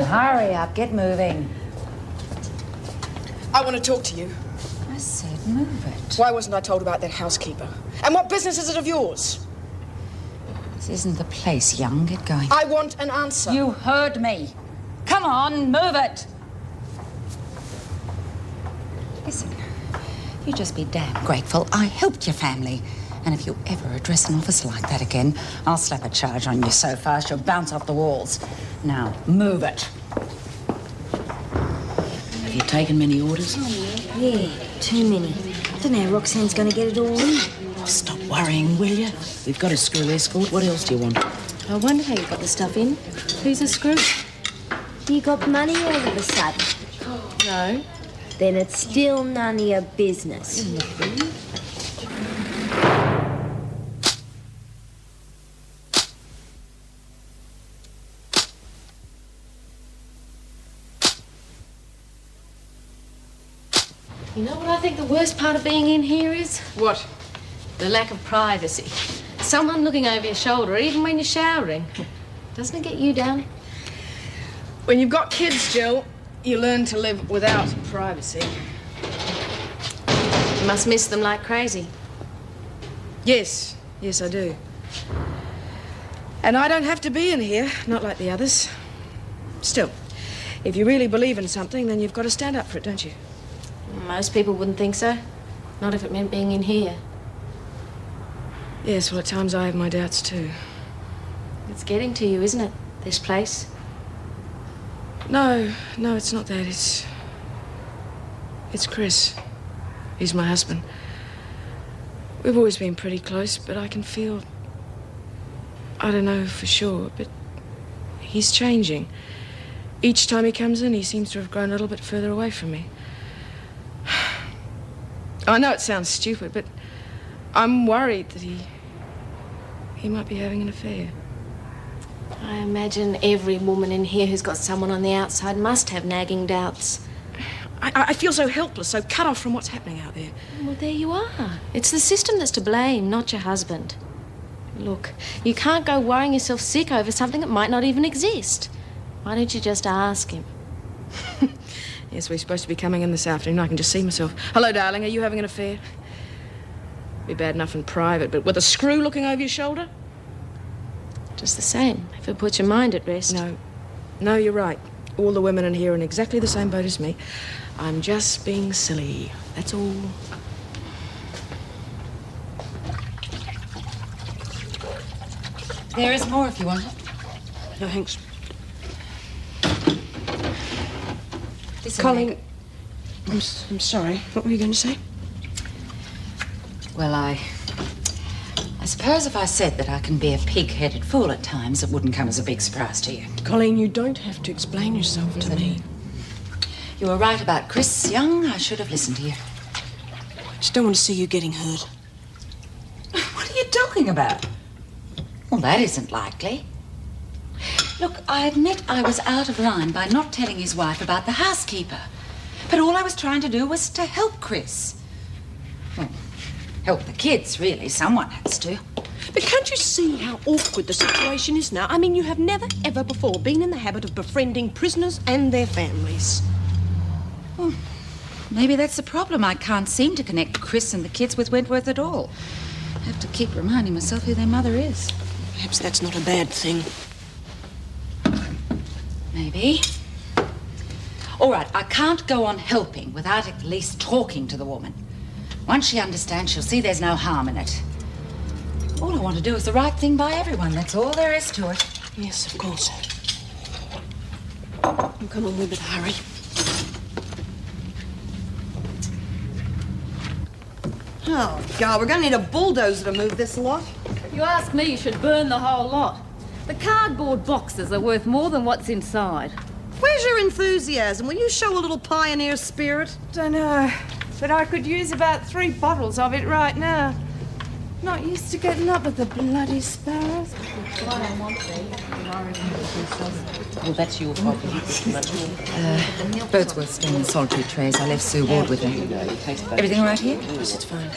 on, hurry up, get moving. I want to talk to you. I said move it. Why wasn't I told about that housekeeper? And what business is it of yours? This isn't the place, young. Get going. I want an answer. You heard me. Come on, move it. Listen, you just be damn grateful I helped your family. And if you ever address an officer like that again, I'll slap a charge on you so fast you'll bounce off the walls. Now, move it. Have you taken many orders? Yeah, too many. I don't know how Roxanne's going to get it all in. Stop worrying, will you? We've got a screw escort. What else do you want? I wonder how you got the stuff in. Who's a screw? You got money all of a sudden? No. Then it's still none of your business. You know what I think the worst part of being in here is? What? The lack of privacy. Someone looking over your shoulder, even when you're showering. Doesn't it get you down? When you've got kids, Jill, you learn to live without privacy. You must miss them like crazy. Yes, I do. And I don't have to be in here, not like the others. Still, if you really believe in something, then you've got to stand up for it, don't you? Most people wouldn't think so. Not if it meant being in here. Yes, well, at times I have my doubts, too. It's getting to you, isn't it? This place. No, it's not that. It's Chris. He's my husband. We've always been pretty close, but I can feel... I don't know for sure, but he's changing. Each time he comes in, he seems to have grown a little bit further away from me. I know it sounds stupid, but I'm worried that he might be having an affair. I imagine every woman in here who's got someone on the outside must have nagging doubts. I feel so helpless, so cut off from what's happening out there. Well, there you are. It's the system that's to blame, not your husband. Look, you can't go worrying yourself sick over something that might not even exist. Why don't you just ask him? Yes, we're supposed to be coming in this afternoon. I can just see myself. Hello, darling, are you having an affair? Be bad enough in private, but with a screw looking over your shoulder? Just the same, if it puts your mind at rest. No, you're right. All the women in here are in exactly the same boat as me. I'm just being silly, that's all. There is more if you want it. No, thanks. Listen, Colleen, Meg. I'm sorry. What were you going to say? Well, I suppose if I said that I can be a pig-headed fool at times, it wouldn't come as a big surprise to you. Colleen, you don't have to explain yourself to me. You were right about Chris, young. I should have listened to you. I just don't want to see you getting hurt. What are you talking about? Well, that isn't likely. Look, I admit I was out of line by not telling his wife about the housekeeper. But all I was trying to do was to help Chris. Well, help the kids, really. Someone has to. But can't you see how awkward the situation is now? I mean, you have never, ever before been in the habit of befriending prisoners and their families. Well, maybe that's the problem. I can't seem to connect Chris and the kids with Wentworth at all. I have to keep reminding myself who their mother is. Perhaps that's not a bad thing. Maybe. All right, I can't go on helping without at least talking to the woman. Once she understands, she'll see there's no harm in it. All I want to do is the right thing by everyone. That's all there is to it. Yes, of course. Oh, come on, we better hurry. Oh, God, we're going to need a bulldozer to move this lot. If you ask me, you should burn the whole lot. The cardboard boxes are worth more than what's inside. Where's your enthusiasm? Will you show a little pioneer spirit? Dunno, but I could use about 3 bottles of it right now. Not used to getting up with the bloody sparrows. Well, that's your fault. Birdsworth staying in solitary trays. I left Sue Ward with him. Everything all right here? Yes, it's fine.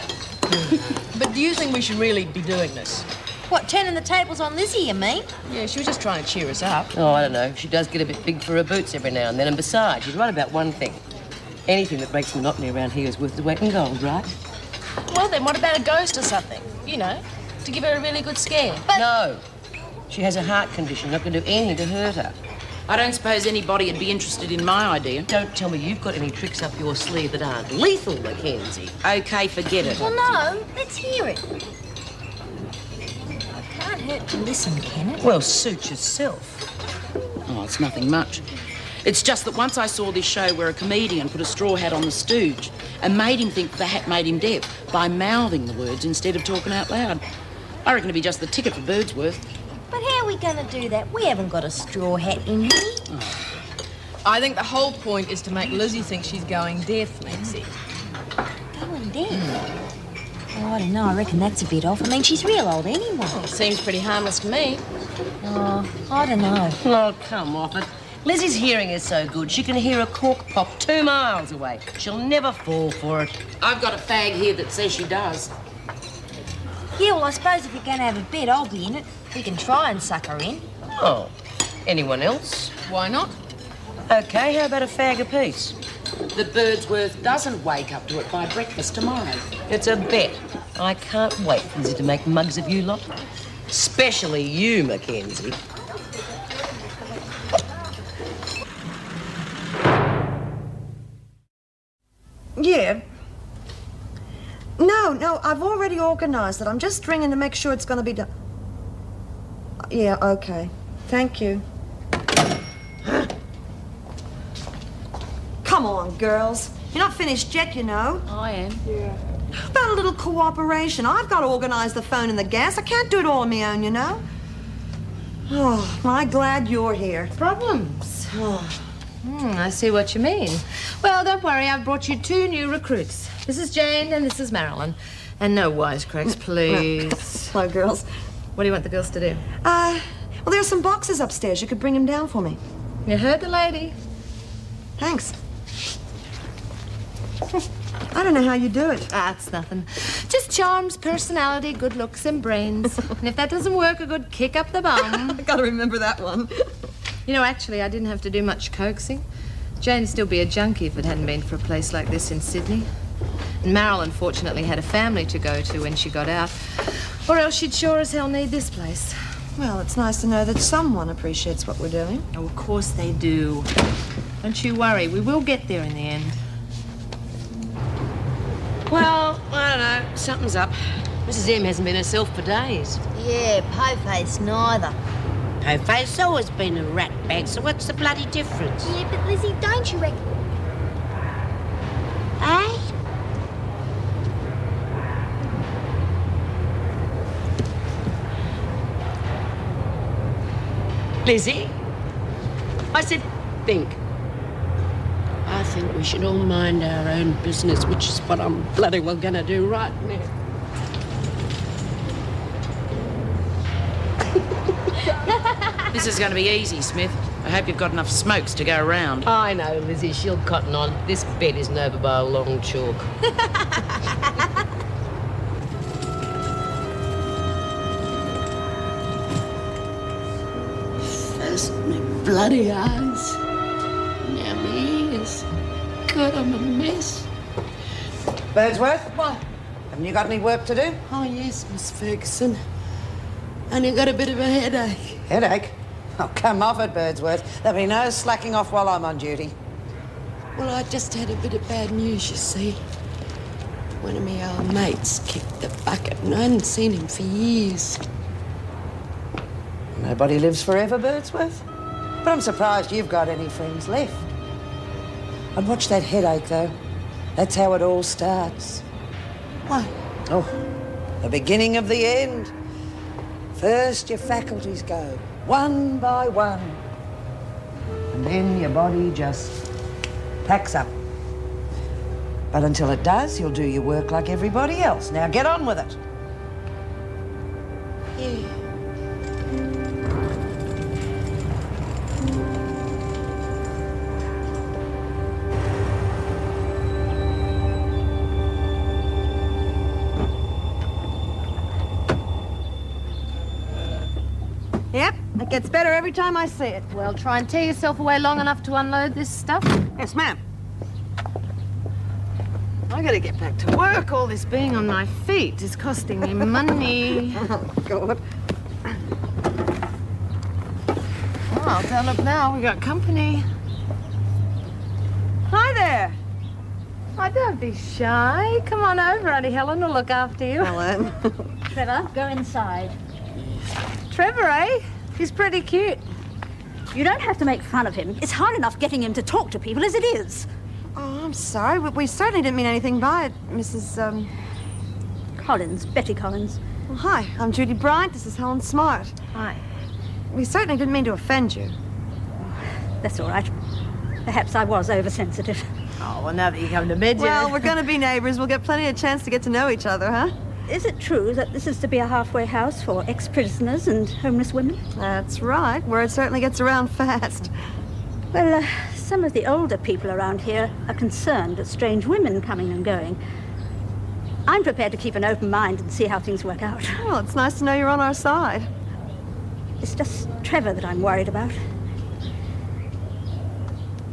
But do you think we should really be doing this? What, turning the tables on Lizzie, you mean? Yeah, she was just trying to cheer us up. Oh, I don't know. She does get a bit big for her boots every now and then. And besides, she's right about one thing. Anything that breaks monotony around here is worth the weight in gold, right? Well, then what about a ghost or something? You know, to give her a really good scare. No. She has a heart condition. Not going to do anything to hurt her. I don't suppose anybody would be interested in my idea. Don't tell me you've got any tricks up your sleeve that aren't lethal, Mackenzie. OK, forget it. Well, no, let's hear it. Can't hurt to listen, can it? Well, suit yourself. Oh, it's nothing much. It's just that once I saw this show where a comedian put a straw hat on the stooge and made him think the hat made him deaf by mouthing the words instead of talking out loud. I reckon it'd be just the ticket for Birdsworth. But how are we going to do that? We haven't got a straw hat in here. I think the whole point is to make Lizzie think she's going deaf, Nancy. Going deaf? Oh, I don't know. I reckon that's a bit off. I mean, she's real old anyway. Seems pretty harmless to me. Oh, I don't know. Oh, come off it. Lizzie's hearing is so good, she can hear a cork pop 2 miles away. She'll never fall for it. I've got a fag here that says she does. Yeah, well, I suppose if you're going to have a bet, I'll be in it. We can try and suck her in. Oh, anyone else? Why not? OK, how about a fag apiece? That Birdsworth doesn't wake up to it by breakfast tomorrow. It's a bet. I can't wait for Lizzie to make mugs of you lot. Especially you, Mackenzie. Yeah. No, I've already organised it. I'm just ringing to make sure it's going to be done. Yeah, OK. Thank you. Come on, girls. You're not finished yet, you know. I am. How about a little cooperation? I've got to organise the phone and the gas. I can't do it all on my own, you know. Oh, I'm glad you're here. Problems? Oh. I see what you mean. Well, don't worry, I've brought you 2 new recruits. This is Jane and this is Marilyn. And no wisecracks, please. Hello, girls. What do you want the girls to do? Well, there are some boxes upstairs. You could bring them down for me. You heard the lady. Thanks. I don't know how you do it. That's nothing. Just charms, personality, good looks, and brains. And if that doesn't work, a good kick up the bum. I gotta remember that one. You know, actually, I didn't have to do much coaxing. Jane'd still be a junkie if it hadn't been for a place like this in Sydney. And Marilyn, fortunately, had a family to go to when she got out. Or else she'd sure as hell need this place. Well, it's nice to know that someone appreciates what we're doing. Oh, of course they do. Don't you worry, we will get there in the end. Well, I don't know. Something's up. Mrs. M hasn't been herself for days. Yeah, po-face neither. Po-face always been a rat bag, so what's the bloody difference? Yeah, but Lizzie, don't you reckon... Eh? Lizzie? I said, think. I think we should all mind our own business, which is what I'm bloody well gonna do right now. This is going to be easy, Smith. I hope you've got enough smokes to go around. I know, Lizzie, she'll cotton on. This bed isn't over by a long chalk. First my bloody eyes, now my ears. God, I'm a mess. Birdsworth? What? Haven't you got any work to do? Oh, yes, Miss Ferguson. Only got a bit of a headache. Headache? Oh, come off it, Birdsworth. There'll be no slacking off while I'm on duty. Well, I just had a bit of bad news, you see. One of my old mates kicked the bucket and I hadn't seen him for years. Nobody lives forever, Birdsworth. But I'm surprised you've got any friends left. I'd watch that headache, though. That's how it all starts. What? Oh, the beginning of the end. First, your faculties go, one by one. And then your body just packs up. But until it does, you'll do your work like everybody else. Now get on with it. Yeah. Gets better every time I see it. Well, try and tear yourself away long enough to unload this stuff. Yes, ma'am. I gotta get back to work. All this being on my feet is costing me money. Oh, God. Well, I'll tell up now. We got company. Hi there. Oh, don't be shy. Come on over. Auntie Helen will look after you. Helen. Trevor, go inside. Trevor, eh? He's pretty cute. You don't have to make fun of him. It's hard enough getting him to talk to people as it is. Oh, I'm sorry. We certainly didn't mean anything by it, Mrs. Collins, Betty Collins. Well, hi, I'm Judy Bryant. This is Helen Smart. Hi. We certainly didn't mean to offend you. That's all right. Perhaps I was oversensitive. Oh, well, now that you come to bed, Well, we're going to be neighbors. We'll get plenty of chance to get to know each other, huh? Is it true that this is to be a halfway house for ex-prisoners and homeless women? That's right. Word certainly gets around fast. Well, some of the older people around here are concerned at strange women coming and going. I'm prepared to keep an open mind and see how things work out. Well, it's nice to know you're on our side. It's just Trevor that I'm worried about.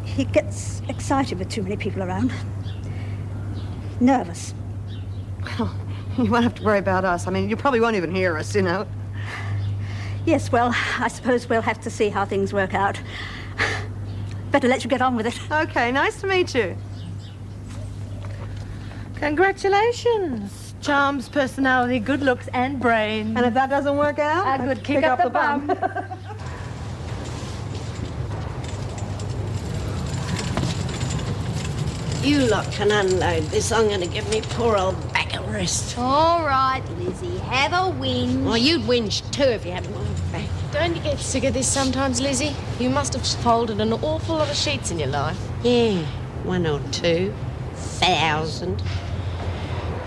He gets excited with too many people around. Nervous. Well, you won't have to worry about us. I mean, you probably won't even hear us, you know. Yes, well, I suppose we'll have to see how things work out. Better let you get on with it. Okay, nice to meet you. Congratulations. Charms, personality, good looks, and brains. And if that doesn't work out, a good kick up the bum. You lot can unload this. I'm going to give me poor old back a rest. All right, Lizzie, have a whinge. Well, you'd whinge too if you had my back. Don't you get sick of this sometimes, Lizzie? You must have folded an awful lot of sheets in your life. Yeah, 1 or 2,000.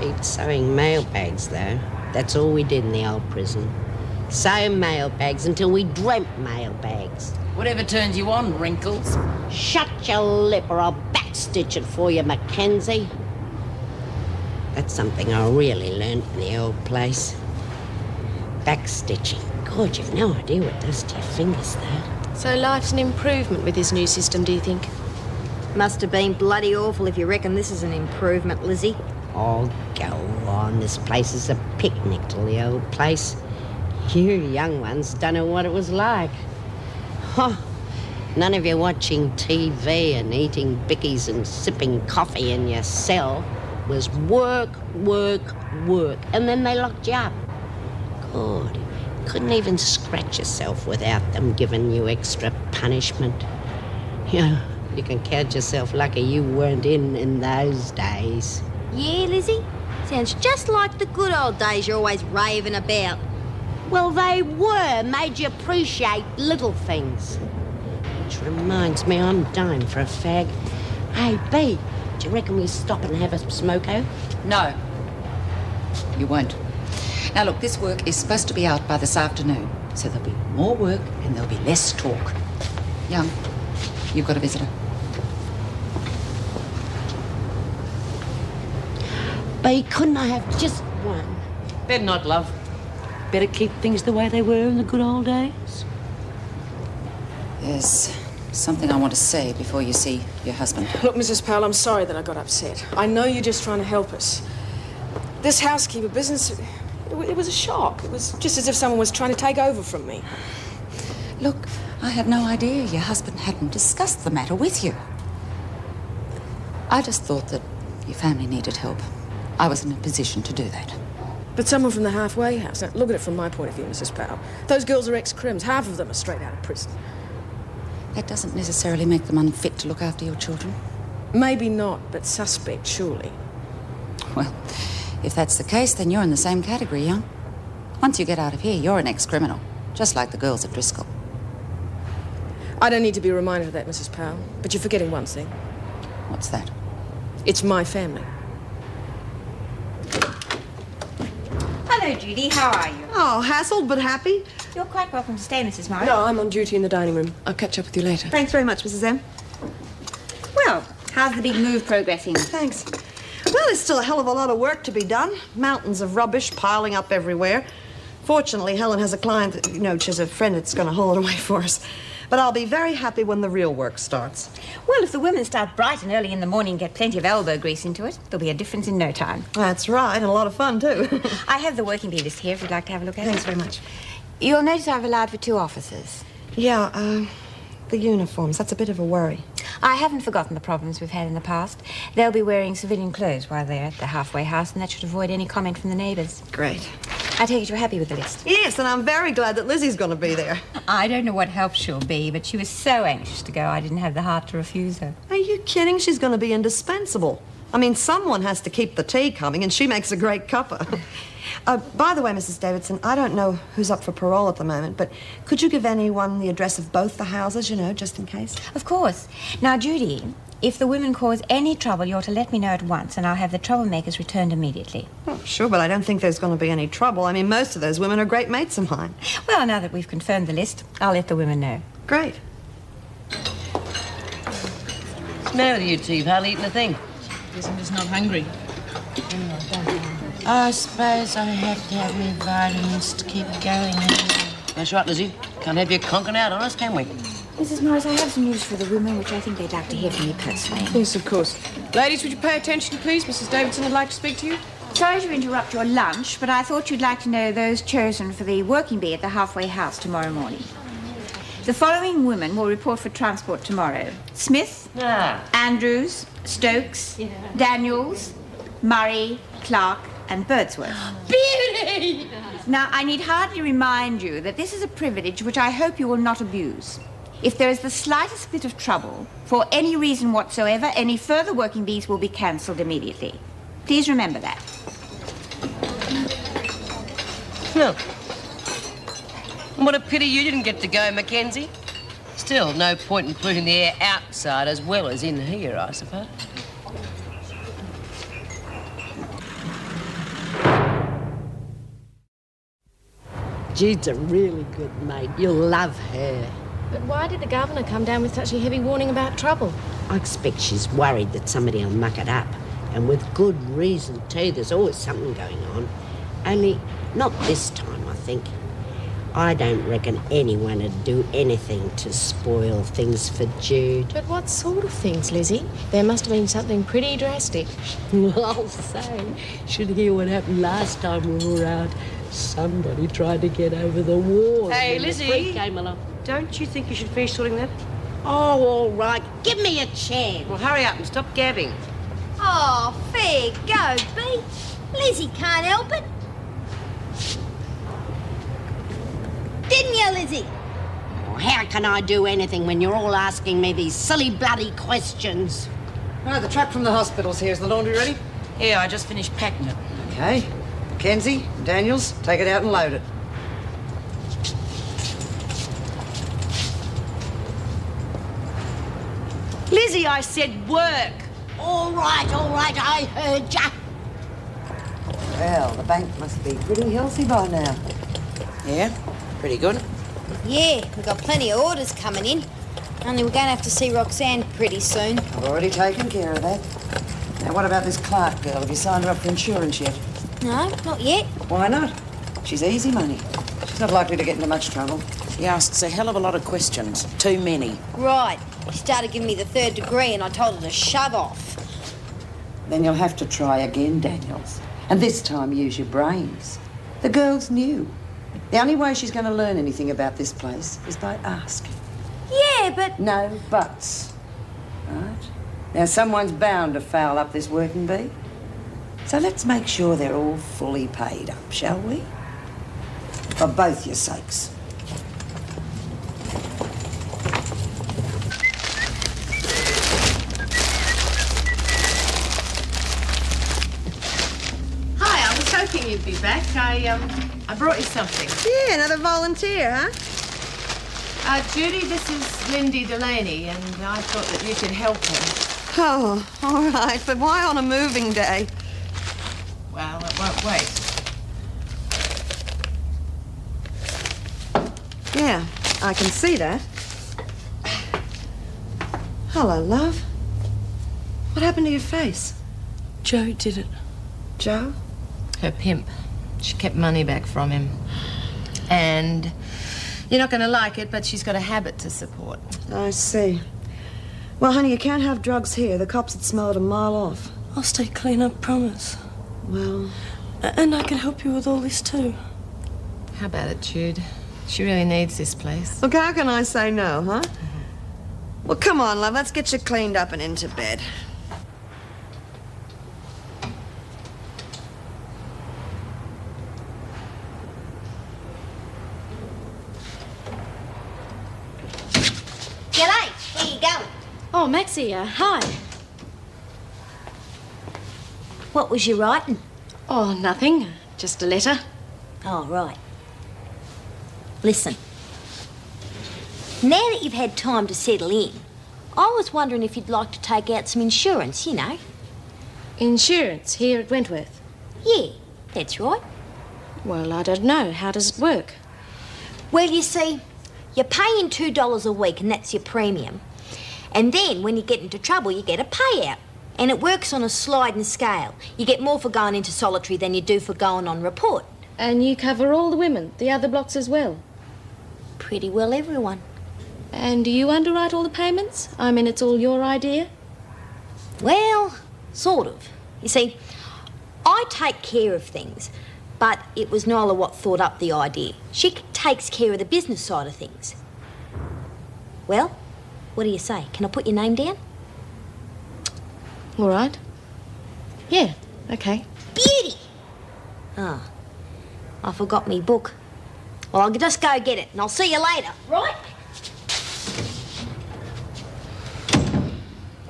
Beat sewing mailbags, though. That's all we did in the old prison. Sew mailbags until we dreamt mailbags. Whatever turns you on, Wrinkles. Shut your lip or I'll backstitch it for you, Mackenzie. That's something I really learnt in the old place. Backstitching. God, you've no idea what it does to your fingers, though. So life's an improvement with this new system, do you think? Must have been bloody awful if you reckon this is an improvement, Lizzie. Oh, go on. This place is a picnic to the old place. You young ones don't know what it was like. Huh. None of you watching TV and eating bickies and sipping coffee in your cell. It was work, work, work. And then they locked you up. God, couldn't even scratch yourself without them giving you extra punishment. Yeah, you can count yourself lucky you weren't in those days. Yeah, Lizzie? Sounds just like the good old days you're always raving about. Well, they were. Made you appreciate little things. Which reminds me, I'm dying for a fag. Hey, B, do you reckon we stop and have a smoko? No. You won't. Now, look, this work is supposed to be out by this afternoon, so there'll be more work and there'll be less talk. Young, you've got a visitor. B, couldn't I have just one? Better not, love. Better keep things the way they were in the good old days. There's something I want to say before you see your husband. Look, Mrs. Powell, I'm sorry that I got upset. I know you're just trying to help us. This housekeeper business, it was a shock. It was just as if someone was trying to take over from me. Look, I had no idea your husband hadn't discussed the matter with you. I just thought that your family needed help. I was in a position to do that. But someone from the halfway house. Now, look at it from my point of view, Mrs. Powell. Those girls are ex-crims. Half of them are straight out of prison. That doesn't necessarily make them unfit to look after your children. Maybe not, but suspect, surely. Well, if that's the case, then you're in the same category, young. Once you get out of here, you're an ex-criminal, just like the girls at Driscoll. I don't need to be reminded of that, Mrs. Powell. But you're forgetting one thing. What's that? It's my family. Hello, Judy. How are you? Oh, hassled but happy. You're quite welcome to stay, Mrs. Morris. No, I'm on duty in the dining room. I'll catch up with you later. Thanks very much, Mrs. M. Well, how's the big move progressing? Thanks. Well, there's still a hell of a lot of work to be done. Mountains of rubbish piling up everywhere. Fortunately, Helen has a client that, she has a friend that's going to haul it away for us. But I'll be very happy when the real work starts. Well, if the women start bright and early in the morning and get plenty of elbow grease into it, there'll be a difference in no time. That's right, and a lot of fun, too. I have the working bee list here if you'd like to have a look at it. Thanks very much. You'll notice I've allowed for 2 officers. Yeah, the uniforms, that's a bit of a worry. I haven't forgotten the problems we've had in the past. They'll be wearing civilian clothes while they're at the halfway house, and that should avoid any comment from the neighbours. Great. I take it you're happy with the list? Yes, and I'm very glad that Lizzie's going to be there. I don't know what help she'll be, but she was so anxious to go I didn't have the heart to refuse her. Are you kidding? She's going to be indispensable. I mean, someone has to keep the tea coming, and she makes a great cuppa. By the way, Mrs. Davidson, I don't know who's up for parole at the moment, but could you give anyone the address of both the houses, just in case? Of course. Now, Judy, if the women cause any trouble, you're to let me know at once, and I'll have the troublemakers returned immediately. Oh, sure, but I don't think there's going to be any trouble. I mean, most of those women are great mates of mine. Well, now that we've confirmed the list, I'll let the women know. Great. What's the matter with you two? You've hardly eaten a thing. Guess I'm just not hungry. I suppose I have to have my vitamins to keep going. That's right, Lizzie. Can't have you conking out on us, can we? Mrs. Morris, I have some news for the women, which I think they'd like to hear from you personally. Yes, of course. Ladies, would you pay attention, please? Mrs. Davidson would like to speak to you. Sorry to interrupt your lunch, but I thought you'd like to know those chosen for the working bee at the halfway house tomorrow morning. The following women will report for transport tomorrow. Smith, Andrews, Stokes, Daniels, Murray, Clark, and Birdsworth. Beauty! Now, I need hardly remind you that this is a privilege which I hope you will not abuse. If there is the slightest bit of trouble, for any reason whatsoever, any further working bees will be cancelled immediately. Please remember that. No. What a pity you didn't get to go, Mackenzie. Still, no point in polluting the air outside as well as in here, I suppose. Jude's a really good mate. You'll love her. But why did the governor come down with such a heavy warning about trouble? I expect she's worried that somebody will muck it up. And with good reason, too. There's always something going on. Only not this time, I think. I don't reckon anyone would do anything to spoil things for Jude. But what sort of things, Lizzie? There must have been something pretty drastic. I'll say, should hear what happened last time we were out. Somebody tried to get over the wall. Hey, when Lizzie. the freak came along. Don't you think you should finish sorting that? Oh, all right. Give me a chance. Well, hurry up and stop gabbing. Oh, fair go, Bee. Lizzie can't help it. Didn't you, Lizzie? Oh, how can I do anything when you're all asking me these silly bloody questions? Right, the truck from the hospital's here. Is the laundry ready? Yeah, I just finished packing it. Okay. Mackenzie, Daniels, take it out and load it. Lizzie, I said work. All right, I heard ya. Well, the bank must be pretty healthy by now. Yeah, pretty good. Yeah, we've got plenty of orders coming in. Only we're going to have to see Roxanne pretty soon. I've already taken care of that. Now, what about this Clark girl? Have you signed her up for insurance yet? No, not yet. Why not? She's easy money. She's not likely to get into much trouble. She asks a hell of a lot of questions. Too many. Right. She started giving me the 3rd degree and I told her to shove off. Then you'll have to try again, Daniels. And this time use your brains. The girl's new. The only way she's going to learn anything about this place is by asking. Yeah, but... No buts. Right? Now, someone's bound to foul up this working bee. So let's make sure they're all fully paid up, shall we? For both your sakes. Hi, I was hoping you'd be back. I brought you something. Yeah, another volunteer, huh? Judy, this is Lindy Delaney, and I thought that you could help her. Oh, all right. But why on a moving day? Well, it won't wait. Yeah, I can see that. Hello, love. What happened to your face? Joe did it. Joe? Her pimp. She kept money back from him. And you're not going to like it, but she's got a habit to support. I see. Well, honey, you can't have drugs here. The cops would smell it a mile off. I'll stay clean, I promise. Well... And I can help you with all this, too. How about it, Jude? She really needs this place. Look, how can I say no, huh? Well, come on, love. Let's get you cleaned up and into bed. G'day. Where you going? Oh, Maxie, hi. What was you writing? Oh, nothing. Just a letter. Oh, right. Listen. Now that you've had time to settle in, I was wondering if you'd like to take out some insurance, you know. Insurance here at Wentworth? Yeah, that's right. Well, I don't know. How does it work? Well, you see, you're paying $2 a week and that's your premium. And then when you get into trouble, you get a payout. And it works on a sliding scale. You get more for going into solitary than you do for going on report. And you cover all the women, the other blocks as well? Pretty well everyone. And do you underwrite all the payments? I mean, it's all your idea? Well, sort of. You see, I take care of things, but it was Nyla what thought up the idea. She takes care of the business side of things. Well, what do you say? Can I put your name down? All right. Yeah, okay. Beauty! Ah, I forgot me book. Well, I'll just go get it, and I'll see you later, right?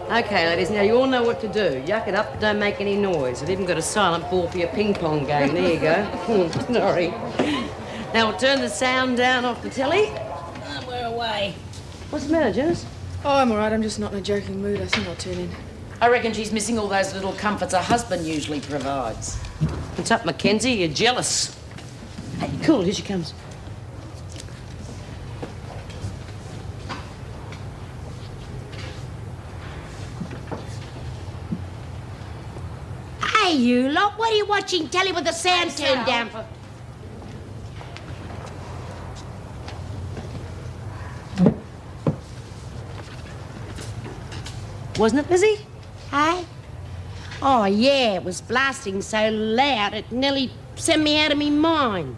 Okay, ladies, now you all know what to do. Yuck it up, but don't make any noise. I've even got a silent ball for your ping-pong game. There you go. Sorry. Now we'll turn the sound down off the telly. And we're away. What's the matter, Janice? Oh, I'm all right. I'm just not in a joking mood. I think I'll tune in. I reckon she's missing all those little comforts her husband usually provides. What's up, Mackenzie? You're jealous. Hey, cool, here she comes. Hey, you lot, what are you watching telly with the sound turned down for? Wasn't it, Lizzie? Hey? Oh, yeah, it was blasting so loud it nearly sent me out of me mind.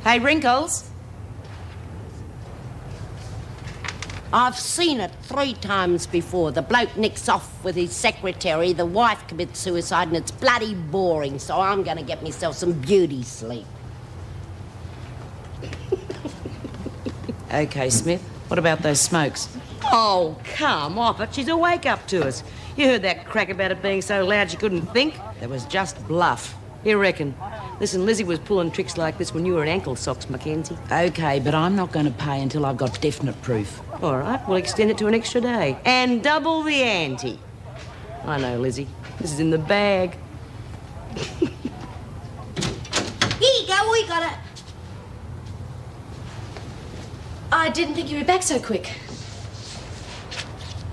Hey, Wrinkles. I've seen it 3 times before. The bloke nicks off with his secretary, the wife commits suicide, and it's bloody boring, so I'm going to get myself some beauty sleep. OK, Smith, what about those smokes? Oh, come off it. She's a wake-up to us. You heard that crack about it being so loud she couldn't think? That was just bluff. You reckon? Listen, Lizzie was pulling tricks like this when you were in ankle socks, Mackenzie. OK, but I'm not going to pay until I've got definite proof. All right, we'll extend it to an extra day. And double the ante. I know, Lizzie. This is in the bag. Here you go, we got it. I didn't think you were back so quick.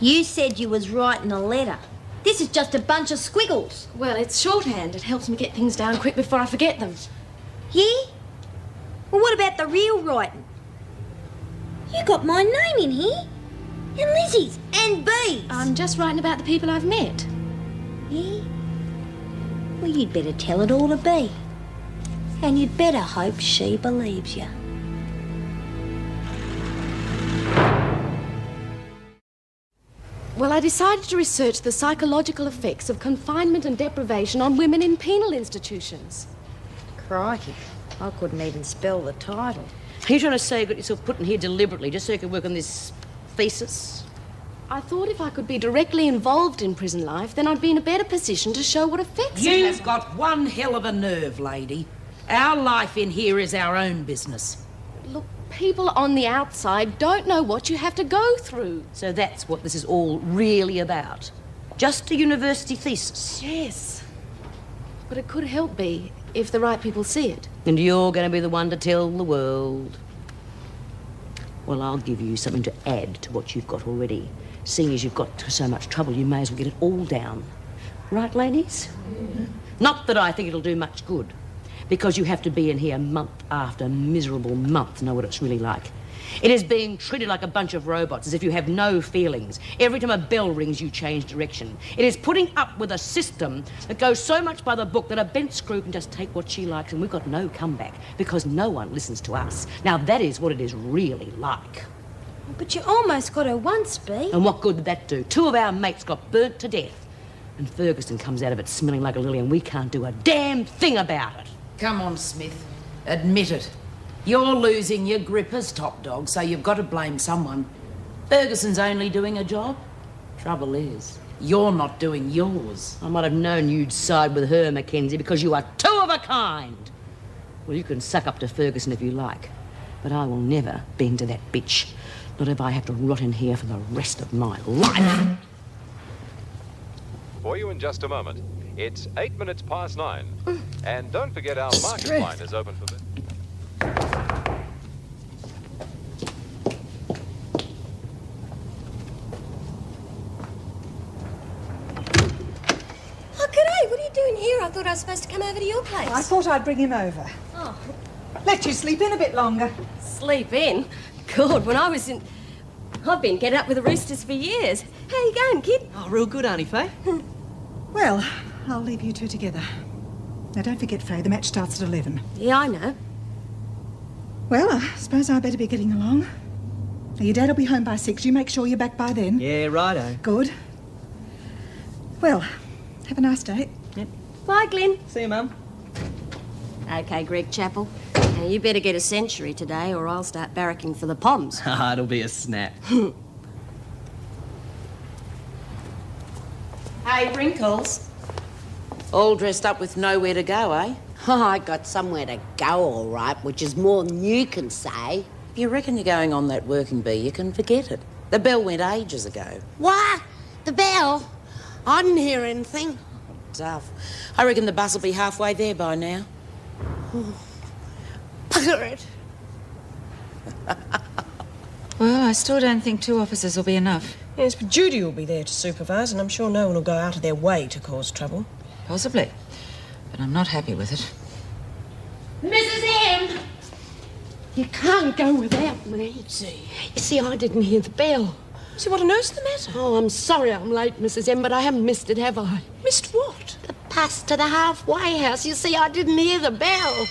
You said you was writing a letter. This is just a bunch of squiggles. Well, it's shorthand. It helps me get things down quick before I forget them. Yeah? Well, what about the real writing? You got my name in here. And Lizzie's. And Bee's. I'm just writing about the people I've met. Yeah? Well, you'd better tell it all to Bee. And you'd better hope she believes you. Well, I decided to research the psychological effects of confinement and deprivation on women in penal institutions. Crikey. I couldn't even spell the title. Are you trying to say you got yourself put in here deliberately just so you could work on this thesis? I thought if I could be directly involved in prison life, then I'd be in a better position to show what effects it has. You've got one hell of a nerve, lady. Our life in here is our own business. Look, people on the outside don't know what you have to go through. So that's what this is all really about. Just a university thesis. Yes. But it could help be if the right people see it. And you're going to be the one to tell the world. Well, I'll give you something to add to what you've got already. Seeing as you've got so much trouble, you may as well get it all down. Right, ladies? Not that I think it'll do much good. because you have to be in here month after miserable month to know what it's really like. It is being treated like a bunch of robots, as if you have no feelings. Every time a bell rings, you change direction. It is putting up with a system that goes so much by the book that a bent screw can just take what she likes and we've got no comeback because no one listens to us. Now, that is what it is really like. But you almost got her once, Bea. And what good did that do? 2 of our mates got burnt to death. And Ferguson comes out of it smelling like a lily and we can't do a damn thing about it. Come on, Smith. Admit it. You're losing your grip as top dog, so you've got to blame someone. Ferguson's only doing a job. Trouble is, you're not doing yours. I might have known you'd side with her, Mackenzie, because you are 2 of a kind. Well, you can suck up to Ferguson if you like, but I will never bend to that bitch. Not if I have to rot in here for the rest of my life. For you in just a moment. It's 8 minutes past 9. And don't forget our market line is open for business. Oh, g'day. What are you doing here? I thought I was supposed to come over to your place. I thought I'd bring him over. Oh. Let you sleep in a bit longer. Sleep in? God, when I was in... I've been getting up with the roosters for years. How you going, kid? Oh, real good, Auntie Faye. Well, I'll leave you two together. Now, don't forget, Faye, the match starts at 11. Yeah, I know. Well, I suppose I better be getting along. Now, your dad will be home by 6. You make sure you're back by then. Yeah, righto. Good. Well, have a nice day. Yep. Bye, Glenn. See you, Mum. OK, Greg Chappell. Now, you better get a century today or I'll start barracking for the Poms. It'll be a snap. Hey, Wrinkles. All dressed up with nowhere to go, eh? Oh, I got somewhere to go, all right, which is more than you can say. If you reckon you're going on that working bee, you can forget it. The bell went ages ago. What? The bell? I didn't hear anything. Tough. I reckon the bus will be halfway there by now. Bugger it. Well, I still don't think 2 officers will be enough. Yes, but Judy will be there to supervise, and I'm sure no one will go out of their way to cause trouble. Possibly. But I'm not happy with it. Mrs. M! You can't go without me. You see, I didn't hear the bell. See, what on earth's the matter? Oh, I'm sorry I'm late, Mrs. M, but I haven't missed it, have I? Missed what? The pass to the halfway house. You see, I didn't hear the bell.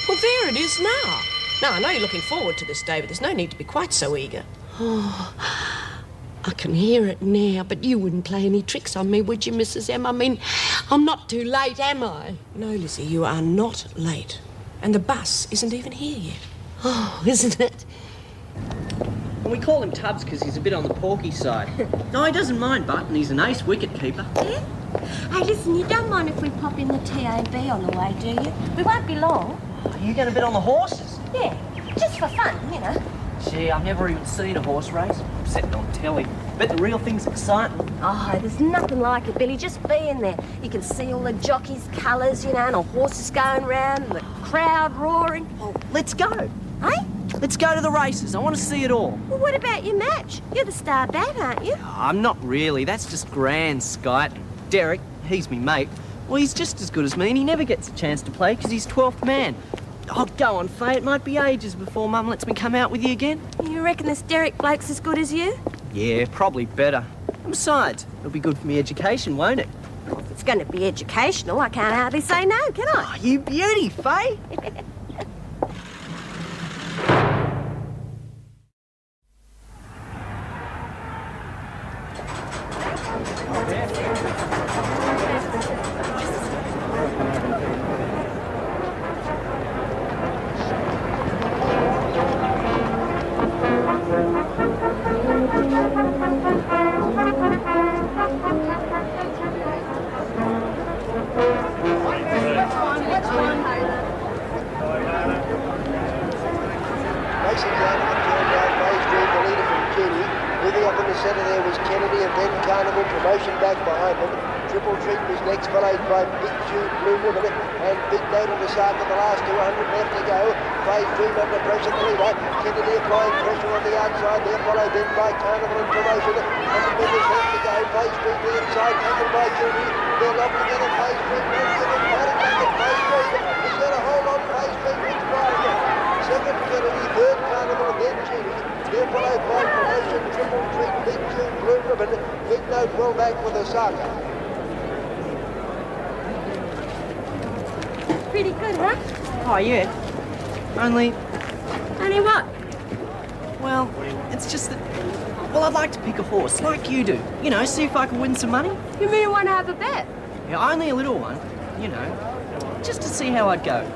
Well, there it is now. Now, I know you're looking forward to this day, but there's no need to be quite so eager. Oh, I can hear it now, but you wouldn't play any tricks on me, would you, Mrs. M? I mean, I'm not too late, am I? No, Lizzie, you are not late. And the bus isn't even here yet. Oh, isn't it? And we call him Tubbs because he's a bit on the porky side. No, he doesn't mind butting. He's an ace wicket keeper. Yeah? Hey, listen, you don't mind if we pop in the TAB on the way, do you? We won't be long. Are you going to bet on the horses? Yeah, just for fun, you know. Gee, I've never even seen a horse race. I'm sitting on telly. Bet the real thing's exciting. Oh, there's nothing like it, Billy. Just being there. You can see all the jockeys' colours, you know, and the horses going round, and the crowd roaring. Well, let's go. Hey? Let's go to the races. I want to see it all. Well, what about your match? You're the star bat, aren't you? I'm not really. That's just grand skite. Derek, he's me mate. Well, he's just as good as me, and he never gets a chance to play because he's 12th man. Oh, go on, Faye. It might be ages before Mum lets me come out with you again. You reckon this Derek Blake's as good as you? Yeah, probably better. And besides, it'll be good for me education, won't it? Well, if it's going to be educational, I can't hardly say no, can I? Oh, you beauty, Faye. They're locked together, Phase 3, second Kennedy, third Carnival, then Jenny. They're followed by Promotion, Triple Treat, Big June, Blue Ribbon, Big Note well back with Osaka. Pretty good, huh? Oh, yeah. Only, what? well, it's just that, well, I'd like to pick a horse, like you do. You know, see if I can win some money. You mean you want to have a bet? Yeah, only a little one, you know, just to see how I'd go.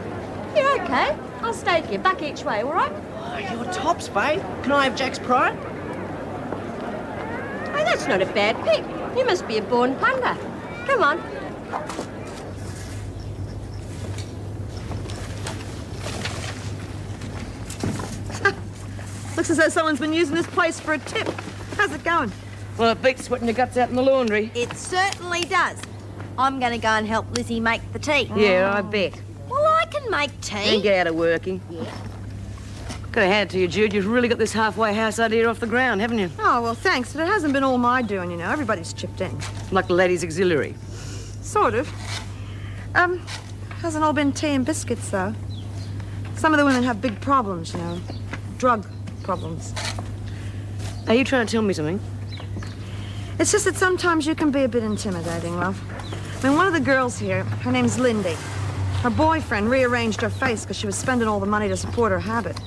Yeah, okay. I'll stake you, back each way, all right? Oh, you're tops, babe. Can I have Jack's pride? Hey, that's not a bad pick. You must be a born punter. Come on. Looks as though someone's been using this place for a tip. How's it going? Well, it beats sweating your guts out in the laundry. It certainly does. I'm going to go and help Lizzie make the tea. Yeah, I bet. Well, I can make tea. And get out of working. Yeah. Could have had it to you, Jude. You've really got this halfway house idea off the ground, haven't you? Oh, well, thanks, but it hasn't been all my doing, you know. Everybody's chipped in. Like the ladies' auxiliary. Sort of. Hasn't all been tea and biscuits, though. Some of the women have big problems, you know. Drug problems. Are you trying to tell me something? It's just that sometimes you can be a bit intimidating, love. I mean, one of the girls here, her name's Lindy. Her boyfriend rearranged her face because she was spending all the money to support her habit.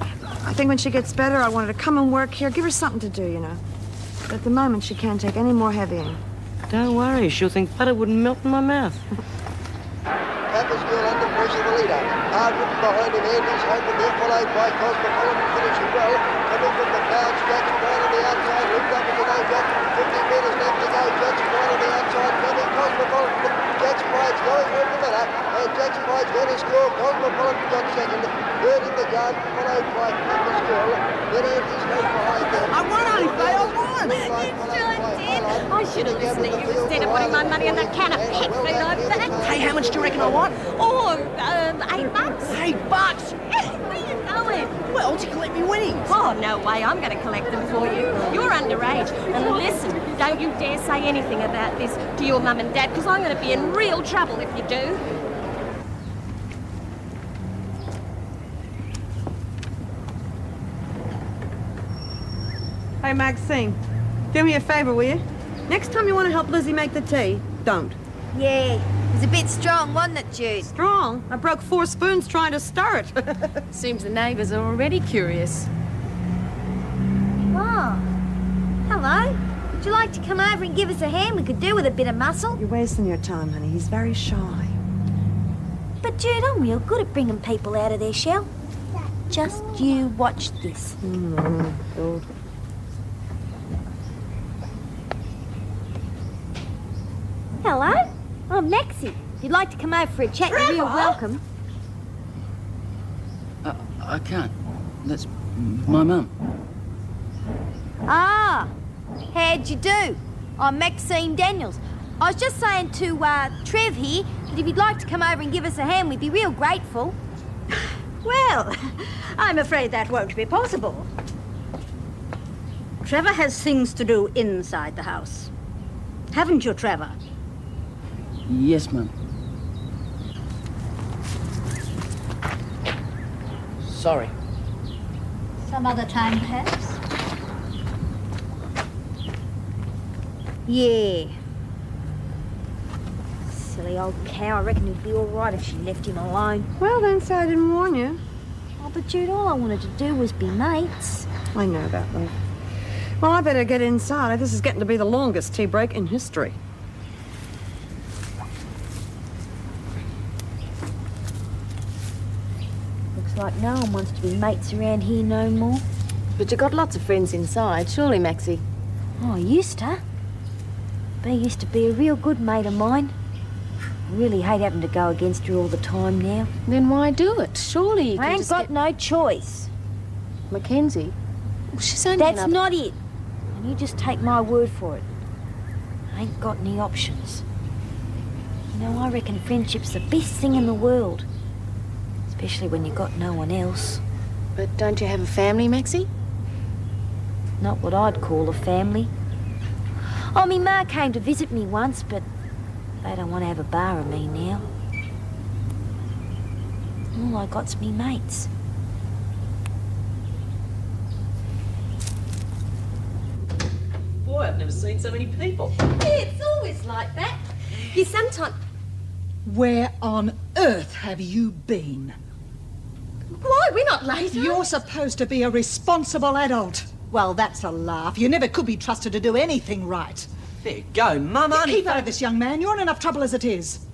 I think when she gets better, I want her to come and work here, give her something to do, you know. But at the moment, she can't take any more heavying. Don't worry, she'll think butter wouldn't melt in my mouth. Pappas girl under pressure, the leader. Hard written behind him, Andy's hoping they're followed by Cosmopolitan, finishing well. Coming from the crowds, Jack's right on the outside, looked up as you know, Jack. 50 metres left to go, Jack's right on the outside, coming Cosmopolitan. Jack's Pride's going for the winner, and Jack's Pride's going to score. Cosmopolitan got second, third in the garden, followed by Pappas girl. Then Andy's right behind them. I won, Ollie, I won! You sure did. I should have listened to you instead of putting my money on that can of pet food over there. Hey, how much do you reckon I want? Oh, $8. $8? Where are you going? Well, to collect me winnings. Oh, no way. I'm going to collect them for you. You're underage. And listen, don't you dare say anything about this to your mum and dad, because I'm going to be in real trouble if you do. Hey, Maxine, do me a favour, will you? Next time you want to help Lizzie make the tea, don't. Yeah, it was a bit strong, wasn't it, Jude? Strong? I broke 4 spoons trying to stir it. Seems the neighbours are already curious. Oh, hello. Would you like to come over and give us a hand? We could do with a bit of muscle. You're wasting your time, honey. He's very shy. But, Jude, I'm real good at bringing people out of their shell. Just you watch this. Cool. Hello, I'm Maxie. If you'd like to come over for a chat, you're real welcome. I can't. That's my mum. Ah, how'd you do? I'm Maxine Daniels. I was just saying to Trev here that if you'd like to come over and give us a hand, we'd be real grateful. Well, I'm afraid that won't be possible. Trevor has things to do inside the house. Haven't you, Trevor? Yes, Mum. Sorry. Some other time, perhaps? Yeah. Silly old cow. I reckon he'd be all right if she left him alone. Well, then, so I didn't warn you. Oh, but Jude, all I wanted to do was be mates. I know that, love. Well, I better get inside. This is getting to be the longest tea break in history. Looks like no one wants to be mates around here no more. But you got lots of friends inside, surely, Maxie? Oh, I used to. Bea used to be a real good mate of mine. I really hate having to go against her all the time now. Then why do it? Surely you can I ain't just got no choice. Mackenzie? Well, she's only That's another... not it. And you just take my word for it. I ain't got any options. You know, I reckon friendship's the best thing in the world. Especially when you got no one else. But don't you have a family, Maxie? Not what I'd call a family. Oh, me ma came to visit me once, but they don't want to have a bar of me now. All I got's me mates. Boy, I've never seen so many people. It's always like that. You sometimes... Where on earth have you been? Why? We're not late. You're supposed to be a responsible adult. Well, that's a laugh. You never could be trusted to do anything right. There you go, Mum. Keep out of this, young man. You're in enough trouble as it is.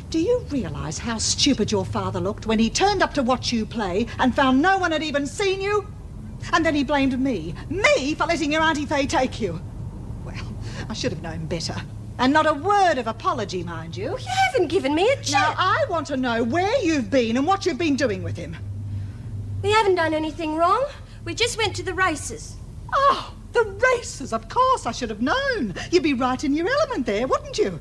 Do you realise how stupid your father looked when he turned up to watch you play and found no one had even seen you? And then he blamed me for letting your Auntie Faye take you. Well, I should have known better. And not a word of apology, mind you. You haven't given me a chance. Now, I want to know where you've been and what you've been doing with him. We haven't done anything wrong. We just went to the races. Oh, the races, of course. I should have known. You'd be right in your element there, wouldn't you?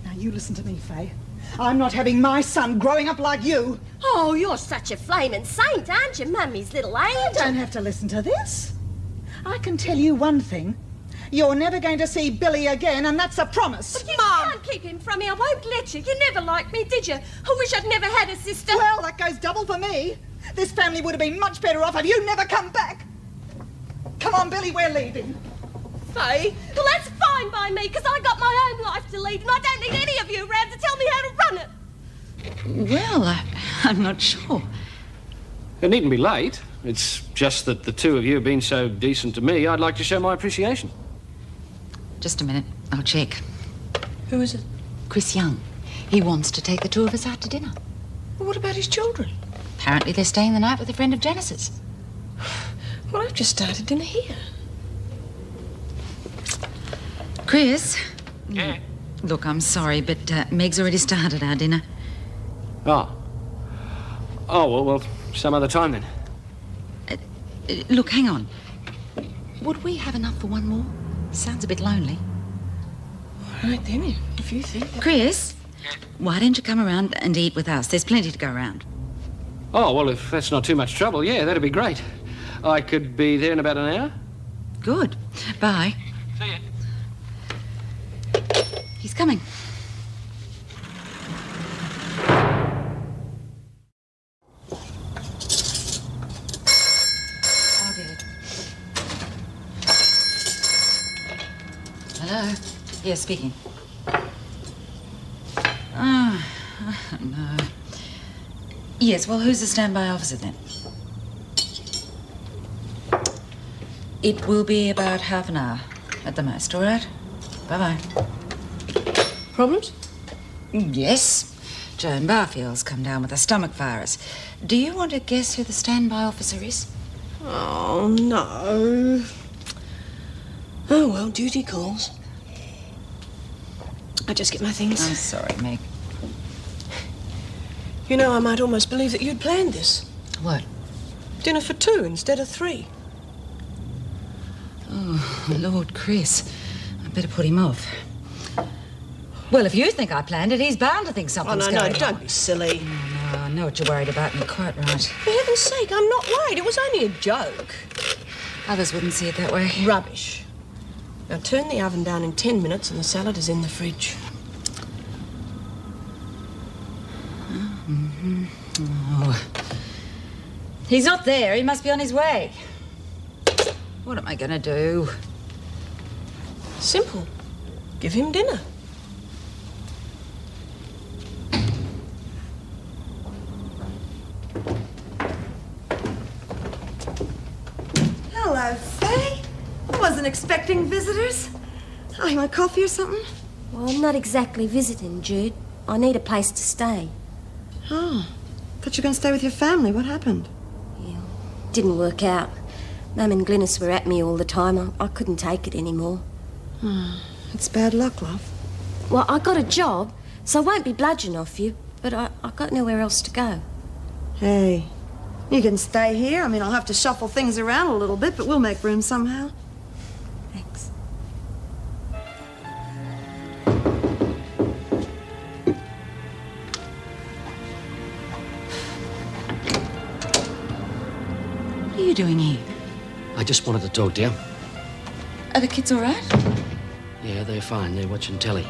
Now, you listen to me, Faye. I'm not having my son growing up like you. Oh, you're such a flaming saint, aren't you, Mummy's little angel? I don't have to listen to this. I can tell you one thing. You're never going to see Billy again, and that's a promise. But you can't keep him from me. I won't let you. You never liked me, did you? I wish I'd never had a sister. Well, that goes double for me. This family would have been much better off had you never come back. Come on, Billy, we're leaving. Faye? Well, that's fine by me, because I got my own life to lead, and I don't need any of you around to tell me how to run it. Well, I'm not sure. It needn't be late. It's just that the two of you have been so decent to me, I'd like to show my appreciation. Just a minute. I'll check. Who is it? Chris Young. He wants to take the two of us out to dinner. Well, what about his children? Apparently they're staying the night with a friend of Janice's. Well, I've just started dinner here. Chris? Yeah? Look, I'm sorry, but Meg's already started our dinner. Oh. Oh, well, some other time then. Look, hang on. Would we have enough for one more? Sounds a bit lonely. All right, then, if you think that... Chris, why don't you come around and eat with us? There's plenty to go around. Oh, well, if that's not too much trouble, yeah, that'd be great. I could be there in about an hour. Good. Bye. See ya. He's coming. I'll get it. Hello? Yes, speaking. Oh, no. Yes, well, who's the standby officer then? It will be about half an hour at the most, all right? Bye-bye. Problems? Yes. Joan Barfield's come down with a stomach virus. Do you want to guess who the standby officer is? Oh, no. Oh, well, duty calls. I just get my things. I'm sorry, Meg. You know, I might almost believe that you'd planned this. What? Dinner for 2 instead of 3. Oh, Lord, Chris. I better put him off. Well, if you think I planned it, he's bound to think something's going on. No, don't be silly. No, I know what you're worried about, and you're quite right. For heaven's sake, I'm not worried. It was only a joke. Others wouldn't see it that way. Rubbish. Now turn the oven down in 10 minutes and the salad is in the fridge. Mm-hmm. Oh. He's not there. He must be on his way. What am I going to do? Simple. Give him dinner. Hello, Faye. I wasn't expecting visitors. Oh, you want coffee or something? Well, I'm not exactly visiting, Jude. I need a place to stay. Oh, thought you were going to stay with your family. What happened? Didn't work out. Mum and Glynis were at me all the time. I couldn't take it anymore. Oh, it's bad luck, love. Well, I got a job, so I won't be bludgeon off you, but I got nowhere else to go. Hey, you can stay here. I mean, I'll have to shuffle things around a little bit, but we'll make room somehow. Thanks. What are you doing here? I just wanted to talk to you. Are the kids all right? Yeah, they're fine. They're watching telly.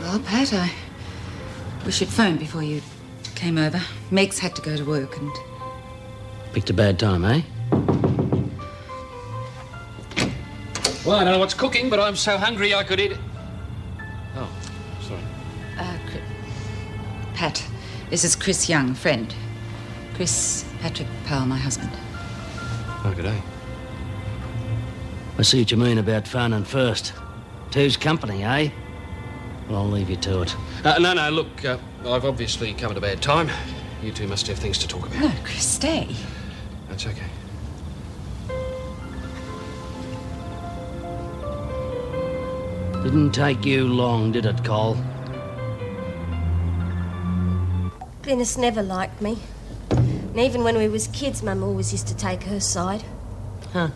Well, Pat, I We should phone before you came over. Meg's had to go to work and... Picked a bad time, eh? Well, I don't know what's cooking, but I'm so hungry I could eat it. Oh, sorry. Pat, this is Chris Young, friend. Chris Patrick Powell, my husband. Oh, good day. I see what you mean about phoning first. Two's company, eh? Well, I'll leave you to it. No, look, I've obviously come at a bad time. You two must have things to talk about. No, Chris, stay. That's okay. Didn't take you long, did it, Cole? Glynis never liked me. And even when we was kids, Mum always used to take her side. Huh.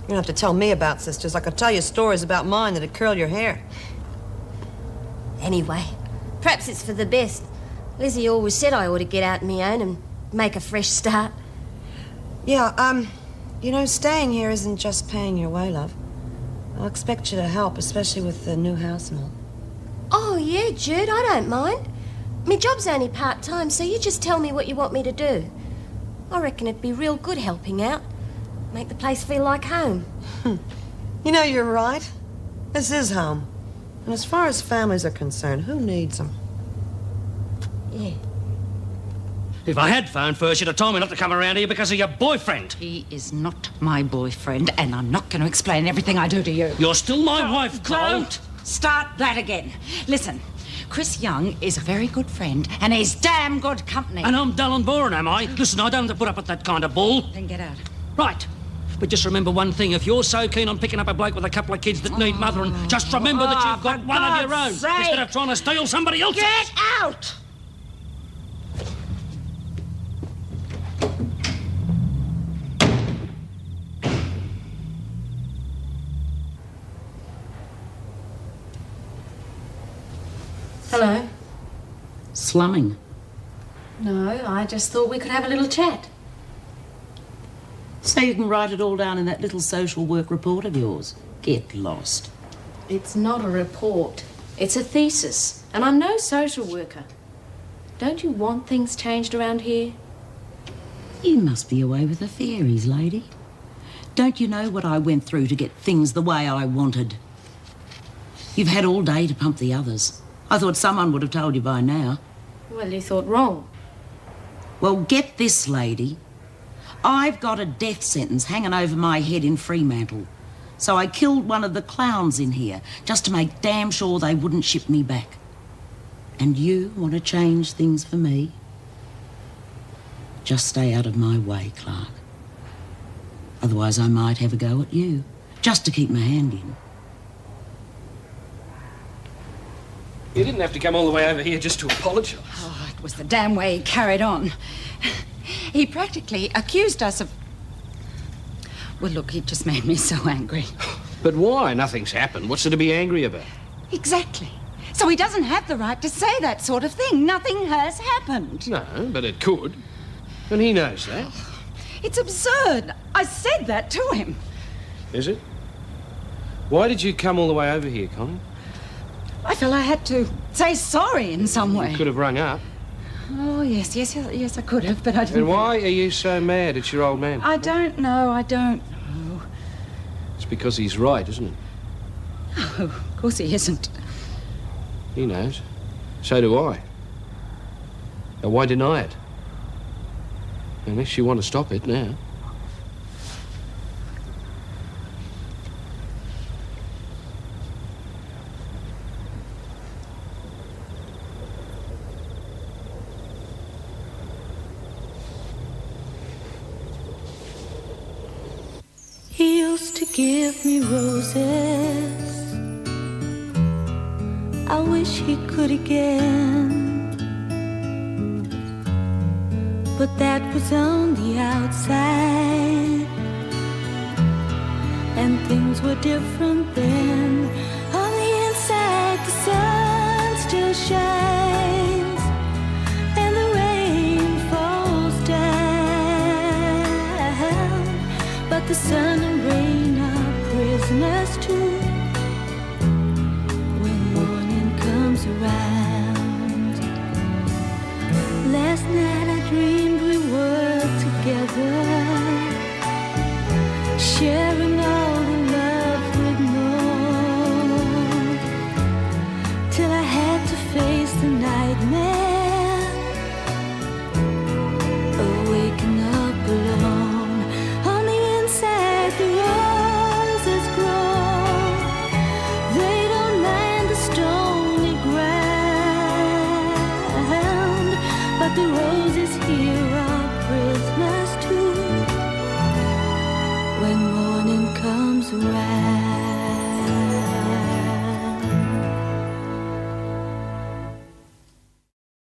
You don't have to tell me about sisters. I could tell you stories about mine that'd curl your hair. Anyway, perhaps it's for the best. Lizzie always said I ought to get out on my own and make a fresh start. Yeah, you know, staying here isn't just paying your way, love. I'll expect you to help, especially with the new house and all. Oh, yeah, Jude, I don't mind. My job's only part-time, so you just tell me what you want me to do. I reckon it'd be real good helping out. Make the place feel like home. You know, you're right. This is home. And as far as families are concerned, who needs them? Yeah. If I had phoned first, you'd have told me not to come around here because of your boyfriend. He is not my boyfriend, and I'm not going to explain everything I do to you. You're still my wife, Cole. Don't start that again. Listen, Chris Young is a very good friend, and he's damn good company. And I'm dull and boring, am I? Listen, I don't have to put up with that kind of bull. Then get out. Right. But just remember one thing. If you're so keen on picking up a bloke with a couple of kids that need mothering, just remember that you've got one of your own. Instead of trying to steal somebody else's. Get out! Hello? Slumming. No, I just thought we could have a little chat. So you can write it all down in that little social work report of yours. Get lost. It's not a report. It's a thesis. And I'm no social worker. Don't you want things changed around here? You must be away with the fairies, lady. Don't you know what I went through to get things the way I wanted? You've had all day to pump the others. I thought someone would have told you by now. Well, you thought wrong. Well, get this, lady. I've got a death sentence hanging over my head in Fremantle. So I killed one of the clowns in here just to make damn sure they wouldn't ship me back. And you want to change things for me? Just stay out of my way, Clark. Otherwise I might have a go at you, just to keep my hand in. You didn't have to come all the way over here just to apologise. Oh, it was the damn way he carried on. He practically accused us of... Well, look, he just made me so angry. But why? Nothing's happened. What's there to be angry about? Exactly. So he doesn't have the right to say that sort of thing. Nothing has happened. No, but it could. And he knows that. It's absurd. I said that to him. Is it? Why did you come all the way over here, Connie? I felt I had to say sorry in some way. You could have rung up. Oh, yes, I could have, but I didn't. And why are you so mad at your old man? I don't know. It's because he's right, isn't it? Oh, of course he isn't. He knows. So do I. Now, why deny it? Unless you want to stop it now. He used to give me roses. I wish he could again, but that was on the outside, and things were different then. On the inside, the sun still shines, and the rain falls down, but the sun and rain are prisoners too. When morning comes around, dreamed we were together, sharing